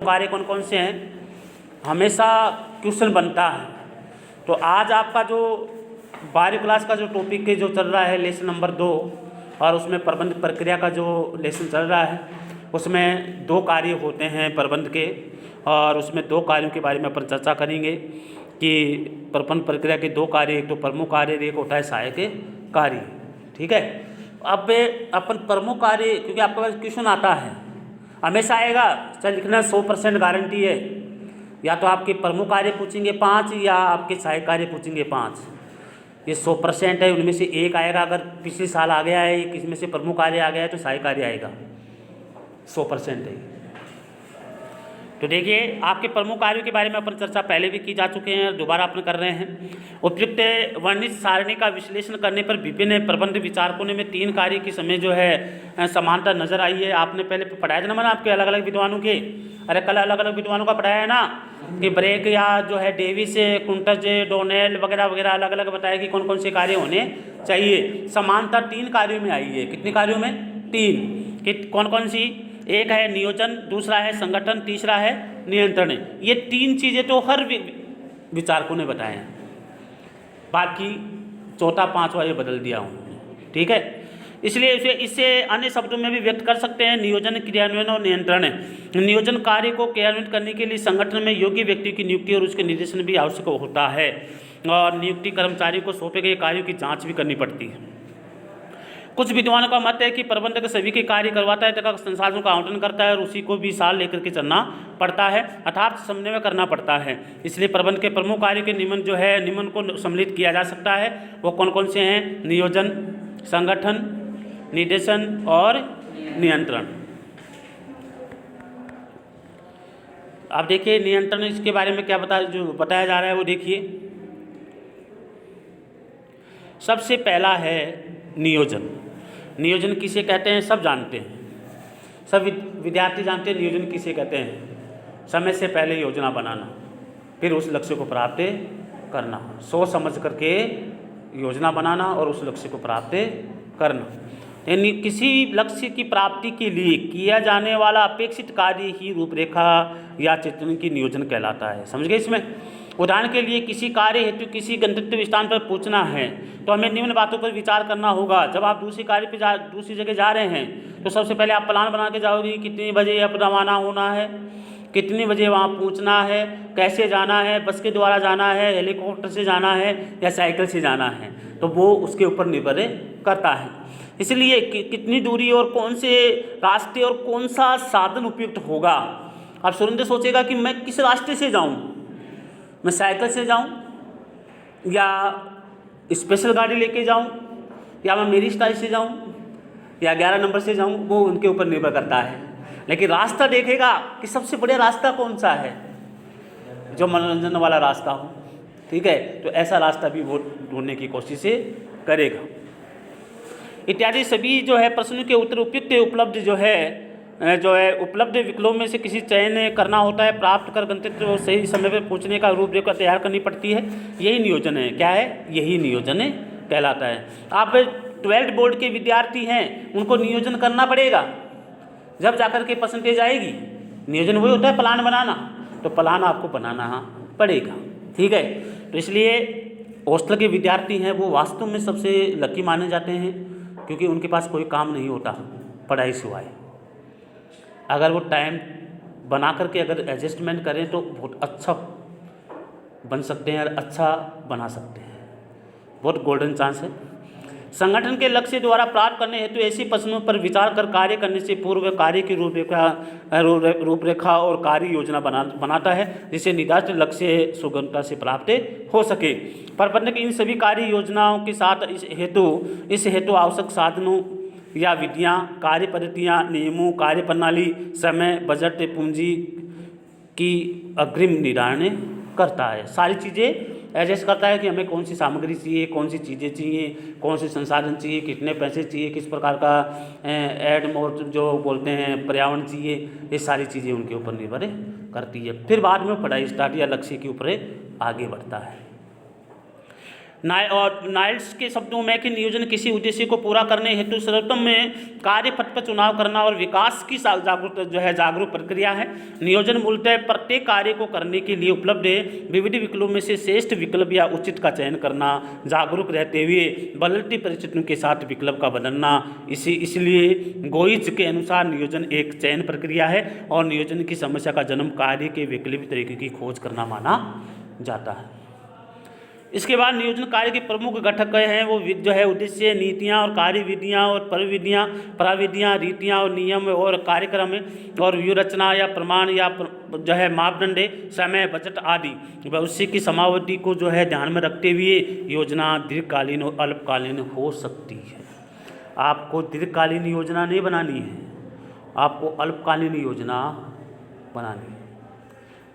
कार्य कौन कौन से हैं, हमेशा क्वेश्चन बनता है। तो आज आपका जो 12वीं क्लास का जो टॉपिक जो चल रहा है लेसन नंबर 2, और उसमें प्रबंध प्रक्रिया का जो लेसन चल रहा है उसमें 2 कार्य होते हैं प्रबंध के, और उसमें 2 कार्यों के बारे में अपन चर्चा करेंगे कि प्रबंध प्रक्रिया के 2 कार्य, एक तो प्रमुख कार्य, एक होता है सहायक कार्य। ठीक है, अब अपन प्रमुख कार्य, क्योंकि आपके पास क्वेश्चन आता है हमेशा आएगा, चाहे लिखना 100% गारंटी है, या तो आपके प्रमुख कार्य पूछेंगे 5 या आपके सहायक कार्य पूछेंगे 5। ये 100% है, उनमें से एक आएगा। अगर पिछले साल आ गया है किसी में से प्रमुख कार्य आ गया है तो सहायक कार्य आएगा, 100% है। तो देखिए, आपके प्रमुख कार्यों के बारे में अपन चर्चा पहले भी की जा चुके हैं और दोबारा अपन कर रहे हैं। उपयुक्त वर्णित सारणी का विश्लेषण करने पर विभिन्न प्रबंध विचारकों ने में 3 कार्य की समय जो है समानता नजर आई है। आपने पहले पढ़ाया था ना, मैंने आपके अलग अलग विद्वानों के, अरे कल अलग अलग विद्वानों का पढ़ाया है ना, कि ब्रेक या जो है डेविस, कुंटज, डोनेल वगैरह वगैरह अलग अलग बताया कि कौन कौन से कार्य होने चाहिए। समानता 3 कार्यों में आई है। कितने कार्यों में? 3। कि कौन कौन सी? एक है नियोजन, दूसरा है संगठन, तीसरा है नियंत्रण। ये 3 चीज़ें तो हर विचारकों ने बताए हैं, बाकी चौथा 5वां ये बदल दिया उन्होंने। ठीक है, इसलिए इससे अन्य शब्दों में भी व्यक्त कर सकते हैं। नियोजन, क्रियान्वयन और नियंत्रण। नियोजन कार्य को क्रियान्वित करने के लिए संगठन में योग्य व्यक्ति की नियुक्ति और उसके निर्देशन भी आवश्यक होता है, और नियुक्ति कर्मचारी को सौंपे गए कार्यों की जांच भी करनी पड़ती है। कुछ विद्वानों का मत है कि प्रबंधक सभी के कार्य करवाता है तथा संसाधनों का आवंटन करता है और उसी को भी साल लेकर के चलना पड़ता है, अर्थात समन्वय करना पड़ता है। इसलिए प्रबंध के प्रमुख कार्य के निम्न जो है निम्न को सम्मिलित किया जा सकता है। वो कौन कौन से हैं? नियोजन, संगठन, निर्देशन और नियंत्रण। अब देखिए नियंत्रण, इसके बारे में क्या बताया जा रहा है वो देखिए। सबसे पहला है नियोजन। नियोजन किसे कहते हैं सब जानते हैं, सब विद्यार्थी जानते हैं नियोजन किसे कहते हैं। समय से पहले योजना बनाना, फिर उस लक्ष्य को प्राप्त करना, सोच समझ करके योजना बनाना और उस लक्ष्य को प्राप्त करना। यानी किसी लक्ष्य की प्राप्ति के लिए किया जाने वाला अपेक्षित कार्य ही रूपरेखा या चित्रण की नियोजन कहलाता है। समझ गए इसमें? उदाहरण के लिए किसी कार्य हेतु किसी गंतव्य स्थान पर पहुंचना है तो हमें निम्न बातों पर विचार करना होगा। जब आप दूसरी जगह जा रहे हैं तो सबसे पहले आप प्लान बना के जाओगे, कितने बजे अब रवाना होना है, कितने बजे वहाँ पहुँचना है, कैसे जाना है, बस के द्वारा जाना है, हेलीकॉप्टर से जाना है या साइकिल से जाना है, तो वो उसके ऊपर निर्भर करता है। इसलिए कितनी दूरी और कौन से रास्ते और कौन सा साधन उपयुक्त होगा। अब सुरेंद्र सोचेगा कि मैं किस रास्ते से जाऊं, मैं साइकिल से जाऊं या स्पेशल गाड़ी लेके जाऊं या मैं मेरी स्टाइल से जाऊं या 11 नंबर से जाऊं, वो उनके ऊपर निर्भर करता है। लेकिन रास्ता देखेगा कि सबसे बढ़िया रास्ता कौन सा है, जो मनोरंजन वाला रास्ता हो। ठीक है, तो ऐसा रास्ता भी वो ढूंढने की कोशिश करेगा। इत्यादि सभी जो है प्रश्नों के उत्तर उपयुक्त उपलब्ध विकल्पों में से किसी चयन करना होता है। प्राप्त कर गंतव्य और सही समय पर पहुंचने का रूपरेखा तैयार करनी पड़ती है। यही नियोजन है। क्या है? यही नियोजन कहलाता है। आप 12th बोर्ड के विद्यार्थी हैं, उनको नियोजन करना पड़ेगा, जब जाकर के परसेंटेज आएगी। नियोजन वही होता है प्लान बनाना, तो प्लान आपको बनाना पड़ेगा। ठीक है, तो इसलिए हॉस्टल के विद्यार्थी हैं वो वास्तव में सबसे लकी माने जाते हैं, क्योंकि उनके पास कोई काम नहीं होता पढ़ाई सिवाय। अगर वो टाइम बना करके अगर एडजस्टमेंट करें तो बहुत अच्छा बन सकते हैं और अच्छा बना सकते हैं। बहुत गोल्डन चांस है। संगठन के लक्ष्य द्वारा प्राप्त करने हेतु ऐसी प्रश्नों पर विचार कर कार्य करने से पूर्व कार्य की रूपरेखा और कार्य योजना बनाता है, जिससे निर्धारित लक्ष्य सुगमता से प्राप्त हो सके। प्रबंधक इन सभी कार्य योजनाओं के साथ इस हेतु आवश्यक साधनों या विधियां, कार्य पद्धतियां, नियमों, कार्य प्रणाली, समय, बजट, पूंजी की अग्रिम निर्धारण करता है। सारी चीज़ें एडजस्ट करता है कि हमें कौन सी सामग्री चाहिए, कौन सी चीज़ें चाहिए, कौन से संसाधन चाहिए, कितने पैसे चाहिए, किस प्रकार का एडमोर जो बोलते हैं पर्यावरण चाहिए, ये सारी चीज़ें उनके ऊपर निर्भर करती है। फिर बाद में पढ़ाई स्टार्ट या लक्ष्य के ऊपर आगे बढ़ता है। नाइल्स के शब्दों में कि नियोजन किसी उद्देश्य को पूरा करने हेतु सर्वोत्तम में कार्य पथ पर चुनाव करना और विकास की जागरूक प्रक्रिया है। नियोजन मूलतः प्रत्येक कार्य को करने के लिए उपलब्ध विविध विकल्पों में से श्रेष्ठ विकल्प या उचित का चयन करना, जागरूक रहते हुए बदलती परिस्थितियों के साथ विकल्प का बदलना। इसलिए गोइज के अनुसार नियोजन एक चयन प्रक्रिया है और नियोजन की समस्या का जन्म कार्य के वैकल्पिक तरीके की खोज करना माना जाता है। इसके बाद नियोजन कार्य के प्रमुख घटक हैं वो जो है उद्देश्य, नीतियाँ और कार्यविधियाँ और प्राविधियाँ, रीतियाँ और नियम और कार्यक्रम और व्यू रचना या प्रमाण या जो है मापदंड, समय, बजट आदि भविष्य की समावधि को जो है ध्यान में रखते हुए योजना दीर्घकालीन और अल्पकालीन हो सकती है। आपको दीर्घकालीन योजना नहीं बनानी है, आपको अल्पकालीन योजना बनानी है।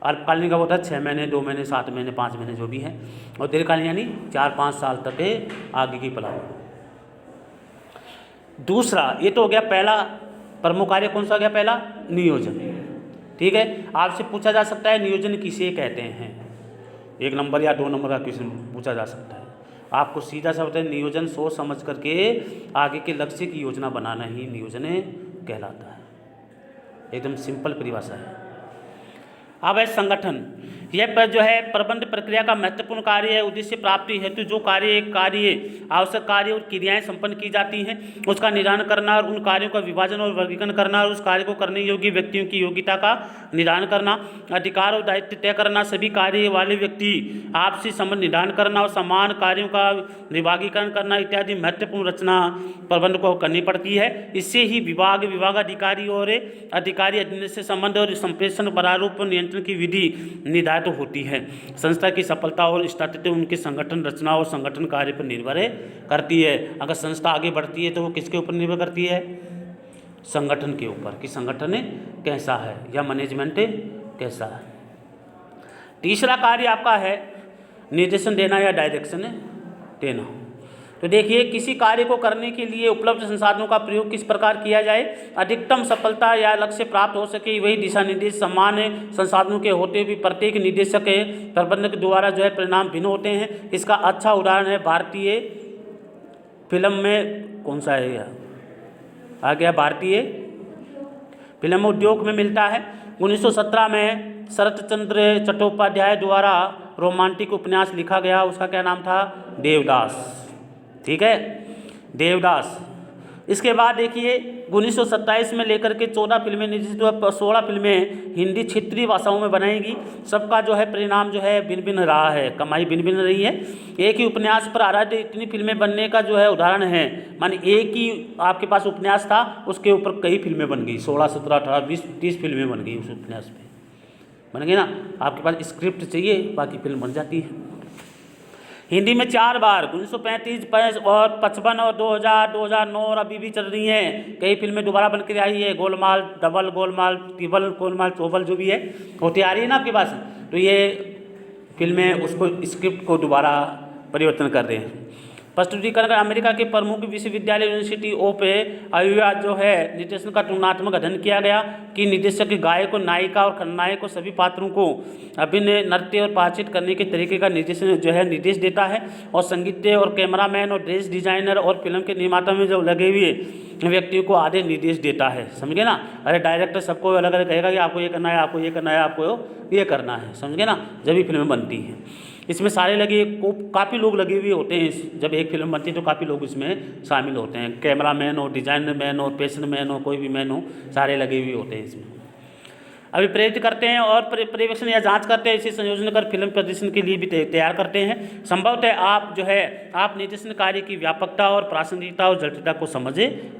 अल्पकालीन का होता है 6 महीने, 2 महीने, 7 महीने, 5 महीने जो भी है, और दीर्घकालीन यानी 4-5 साल तक के आगे की प्लान। दूसरा, ये तो हो गया पहला प्रमुख कार्य, कौन सा हो गया पहला? नियोजन। ठीक है, आपसे पूछा जा सकता है नियोजन किसे कहते हैं, 1 नंबर या 2 नंबर का क्वेश्चन पूछा जा सकता है। आपको सीधा सा होता है नियोजन सोच समझ करके आगे के लक्ष्य की योजना बनाना ही नियोजन कहलाता है। एकदम सिंपल परिभाषा है। अब है संगठन। यह पर जो है प्रबंध प्रक्रिया का महत्वपूर्ण कार्य है। उद्देश्य प्राप्ति हेतु जो कार्य आवश्यक कार्य और क्रियाएं संपन्न की जाती हैं उसका निर्धारण करना और उन कार्यों का विभाजन और वर्गीकरण करना और उस कार्य को करने योग्य व्यक्तियों की योग्यता का निर्धारण करना, अधिकार और दायित्व तय करना, सभी कार्य वाले व्यक्ति आपसी संबंध निर्धारण करना और समान कार्यों का विभागीकरण करना इत्यादि महत्वपूर्ण रचना प्रबंध को करनी पड़ती है। इससे ही विभागाधिकारी और अधिकारी अधिनियम से संबंध और संप्रेषण प्रारूप नियंत्रण की विधि निर्धारित होती है। संस्था की सफलता और स्थिति उनके संगठन रचना और संगठन कार्य पर निर्भर करती है। अगर संस्था आगे बढ़ती है तो वो किसके ऊपर निर्भर करती है? संगठन के ऊपर, कि संगठन कैसा है या मैनेजमेंट कैसा है। तीसरा कार्य आपका है निर्देशन देना या डायरेक्शन देना। तो देखिए, किसी कार्य को करने के लिए उपलब्ध संसाधनों का प्रयोग किस प्रकार किया जाए, अधिकतम सफलता या लक्ष्य प्राप्त हो सके, वही दिशा निर्देश समान संसाधनों के होते हुए प्रत्येक निदेशक प्रबंधक द्वारा जो है परिणाम भिन्न होते हैं। इसका अच्छा उदाहरण है भारतीय फिल्म में, कौन सा है यह आ गया, भारतीय फिल्म उद्योग में मिलता है। 1917 में शरत चंद्र चट्टोपाध्याय द्वारा रोमांटिक उपन्यास लिखा गया, उसका क्या नाम था? देवदास। ठीक है, देवदास। इसके बाद देखिए 1927 में लेकर के 14 फिल्में निर्देशित हुआ, 16 फिल्में हिंदी क्षेत्रीय भाषाओं में बनाएगी। सबका जो है परिणाम जो है भिन्न भिन्न रहा है, कमाई भिन्न भिन्न रही है। एक ही उपन्यास पर आधारित इतनी फिल्में बनने का जो है उदाहरण है, माने एक ही आपके पास उपन्यास था, उसके ऊपर कई फिल्में बन गई, 16, 17, 18, 20, 30 फिल्में बन गई उस उपन्यास पे, बन गई ना। आपके पास स्क्रिप्ट चाहिए, बाकी फिल्म बन जाती है। हिंदी में 4 बार 1935 और 55 और 2000, 2009 और अभी भी चल रही हैं कई फिल्में दोबारा बन के आई है। गोलमाल, डबल गोलमाल, ट्रिपल गोलमाल, चौबल जो भी है होती आ रही है ना आपके पास। तो ये फिल्में उसको स्क्रिप्ट को दोबारा परिवर्तन कर रहे हैं। प्रस्तुतिकरण अमेरिका के प्रमुख विश्वविद्यालय यूनिवर्सिटी ऑफ आयोवा जो है निर्देशन का तुलनात्मक अध्ययन किया गया कि निर्देशक गायक को, नायिका और खलनायक को सभी पात्रों को अभिनय, नृत्य और बातचीत करने के तरीके का निर्देशन जो है निर्देश देता है। और संगीत और कैमरामैन और ड्रेस डिजाइनर और फिल्म के निर्माता में जो लगे हुए व्यक्तियों को आधे निर्देश देता है, समझ गए ना। अरे डायरेक्टर सबको अलग अलग कहेगा कि आपको ये करना है, आपको ये करना है, आपको ये करना है, समझ गए ना, जब भी फिल्में बनती हैं। इसमें सारे लगे काफ़ी लोग लगे हुए होते हैं। जब एक फिल्म बनती है तो काफ़ी लोग इसमें शामिल होते हैं, कैमरामैन हो, डिजाइनर मैन हो, पेशन मैन हो, कोई भी मैन हो, सारे लगे हुए होते हैं इसमें। अभी प्रेरित करते हैं और पर्यवेक्षण या जांच करते हैं, इसे संयोजन कर फिल्म प्रदर्शन के लिए भी तैयार करते हैं। संभवतः आप जो है आप निर्देशन कार्य की व्यापकता और प्रासंगिकता और जटिलता को समझ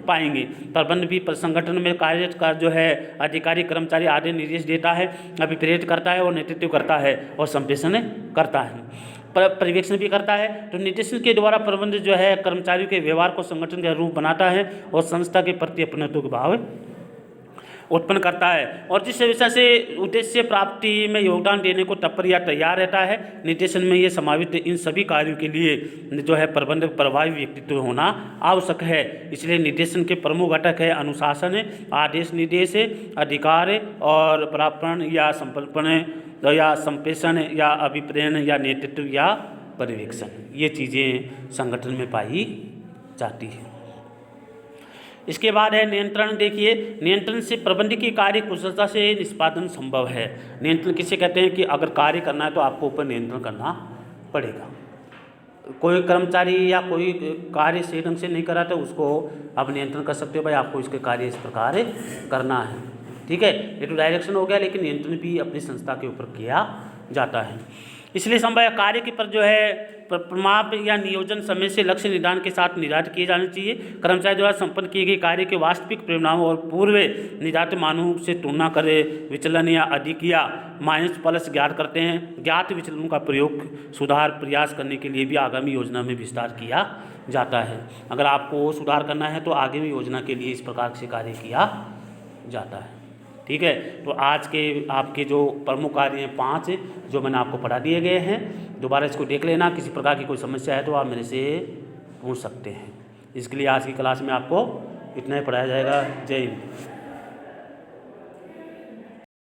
पाएंगे। प्रबंध भी संगठन में कार्य का जो है अधिकारी कर्मचारी आदि निर्देश देता है, अभिप्रेरित करता है और नेतृत्व करता है और संप्रेषण करता है, पर्यवेक्षण भी करता है। तो निर्देशन के द्वारा प्रबंध जो है कर्मचारियों के व्यवहार को संगठन के रूप बनाता है और संस्था के प्रति अपनत्व के भाव उत्पन्न करता है और जिस विषय से उद्देश्य प्राप्ति में योगदान देने को तत्पर या तैयार रहता है। निर्देशन में ये समावित इन सभी कार्यों के लिए जो है प्रबंधक प्रभावी व्यक्तित्व होना आवश्यक है। इसलिए निर्देशन के प्रमुख घटक है अनुशासन, आदेश निर्देश, अधिकार और प्रापण या संपल्पन या संप्रेषण या अभिप्रेरण या नेतृत्व या पर्यवेक्षण, ये चीज़ें संगठन में पाई जाती है। इसके बाद है नियंत्रण। देखिए, नियंत्रण से प्रबंधकीय कार्य कुशलता से निष्पादन संभव है। नियंत्रण किसे कहते हैं कि अगर कार्य करना है तो आपको ऊपर नियंत्रण करना पड़ेगा। कोई कर्मचारी या कोई कार्य सही ढंग से नहीं करा तो उसको आप नियंत्रण कर सकते हो, भाई आपको इसके कार्य इस प्रकार करना है, ठीक है। ये तो डायरेक्शन हो गया, लेकिन नियंत्रण भी अपनी संस्था के ऊपर किया जाता है। इसलिए संभव कार्य के पर जो है परिमाप या नियोजन समय से लक्ष्य निर्धारण के साथ निर्धारित किए जाने चाहिए। कर्मचारी द्वारा संपन्न किए गए कार्य के वास्तविक परिणामों और पूर्व निर्धारित मानों से तुलना करें विचलन या अधिक या माइनस प्लस ज्ञात करते हैं। ज्ञात विचलनों का प्रयोग सुधार प्रयास करने के लिए भी आगामी योजना में विस्तार किया जाता है। अगर आपको सुधार करना है तो आगामी योजना के लिए इस प्रकार से कार्य किया जाता है, ठीक है। तो आज के आपके जो प्रमुख कार्य हैं 5 जो मैंने आपको पढ़ा दिए गए हैं, दोबारा इसको देख लेना। किसी प्रकार की कोई समस्या है तो आप मेरे से पूछ सकते हैं। इसके लिए आज की क्लास में आपको इतना ही पढ़ाया जाएगा। जय हिंद।